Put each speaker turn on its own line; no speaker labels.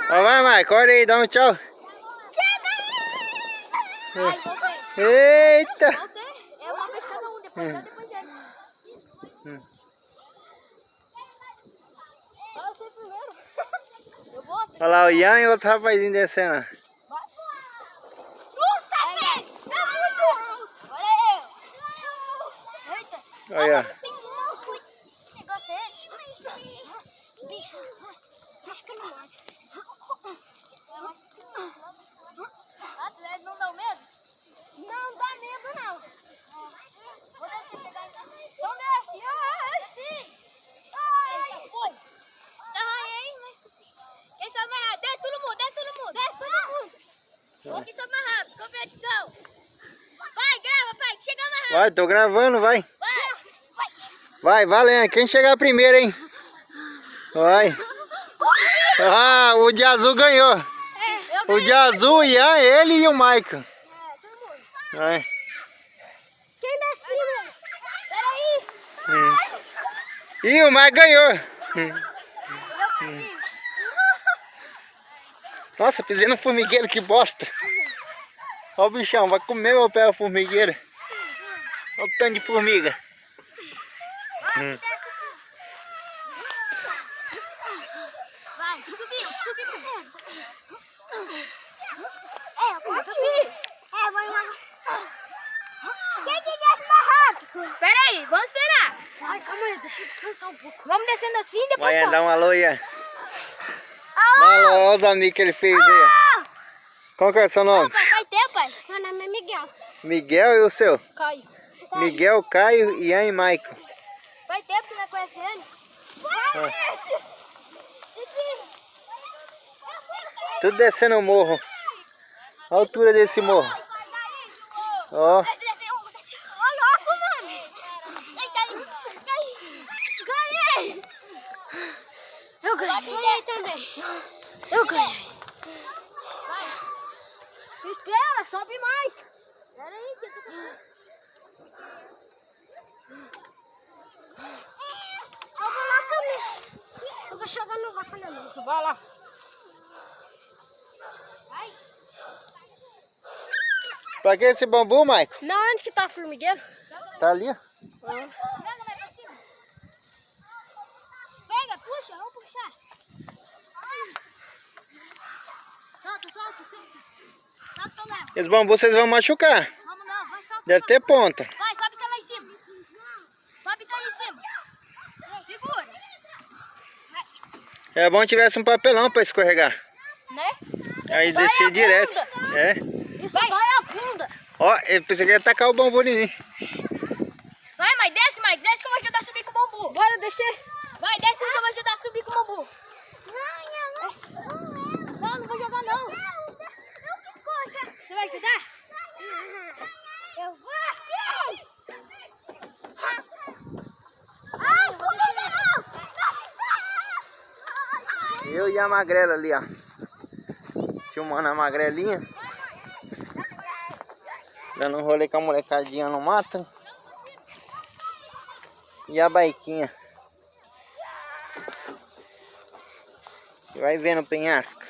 Ó, vai, Maico, olha aí, dá um tchau.
Vai, você.
Eita!
Você é uma vez cada um, depois eu, depois ele. Vai você primeiro. Eu vou.
Olha lá o Ian e outro rapazinho descendo.
Nossa, velho! É muito alto! Olha eu! Eita!
Olha.
Tem que que negócio é esse? Bicho! Acho que não morde. Ah, não dá medo? Não dá medo, não. Vou descer, chegar aí. Então desce! Ai, sim! Ai! Foi! Se arranha aí, mas assim. Quem sobe mais rápido? Desce todo mundo, desce todo mundo! Desce todo mundo! Quem sobe mais rápido? Competição! Vai, grava, pai, chega mais rápido!
Vai, tô gravando, vai.
Vai!
Vai, valendo. Quem chegar primeiro, hein? Vai. Ah, o de azul ganhou. O de azul, o Ian, ele e o Maico. Vai.
Quem desce primeiro? Peraí!
Ih, o Maico ganhou. Nossa, pisei no formigueiro, que bosta. Ó o bichão, vai comer meu pé a formigueira. Olha o tanto de formiga.
Vai, subiu primeiro. Eu vou subir. Vai lá. Quem que desce mais rápido? Pera aí, vamos esperar. Ai, calma aí, deixa eu descansar um pouco. Vamos descendo assim e depois
Vai
sobe.
dar um alô, Ian. Olha os amigos que ele fez aí. Qual que é o seu nome?
Pai, vai ter, pai? Meu nome é Miguel.
Miguel e o seu?
Caio.
Miguel, Caio, Ian e Maico.
Vai ter porque não conhece ele? Vai, desce.
Tudo descendo o morro. A altura desse morro. Ó.
Desce. Ó, louco, mano. Ei, ganhei. Eu ganhei também. Eu ganhei. Vai. Espera, sobe mais. Espera aí, que eu tô... Eu vou lá também. Eu vou chegar no vaca na mão. Vai lá. Vai.
Pra que esse bambu, Maico?
Não, onde que tá o formigueiro?
Tá ali, ó.
Pega, vai pra cima. Pega, puxa, vamos puxar. Solta. Solta o Léo.
Esse bambu vocês vão machucar.
Vamos não, vai soltar.
Deve ter ponta.
Vai, sobe até lá em cima. Sobe até lá em cima. Segura. Vai.
É bom tivesse um papelão pra escorregar.
Né?
Aí
Vai
descer
a
direto.
bunda.
É.
Isso vai a bunda.
Ó, eu pensei que ia tacar o bambu em mim.
Vai, Mike, desce que eu vou ajudar a subir com o bambu. Bora descer. Vai, desce que eu vou ajudar a subir com o bambu. Não vou jogar não. Você vai ajudar? Eu vou assim. Ai,
Eu e a magrela ali, ó. Filmando a magrelinha. Dando um rolê com a molecadinha no mato. E a baiquinha. E vai vendo o penhasco.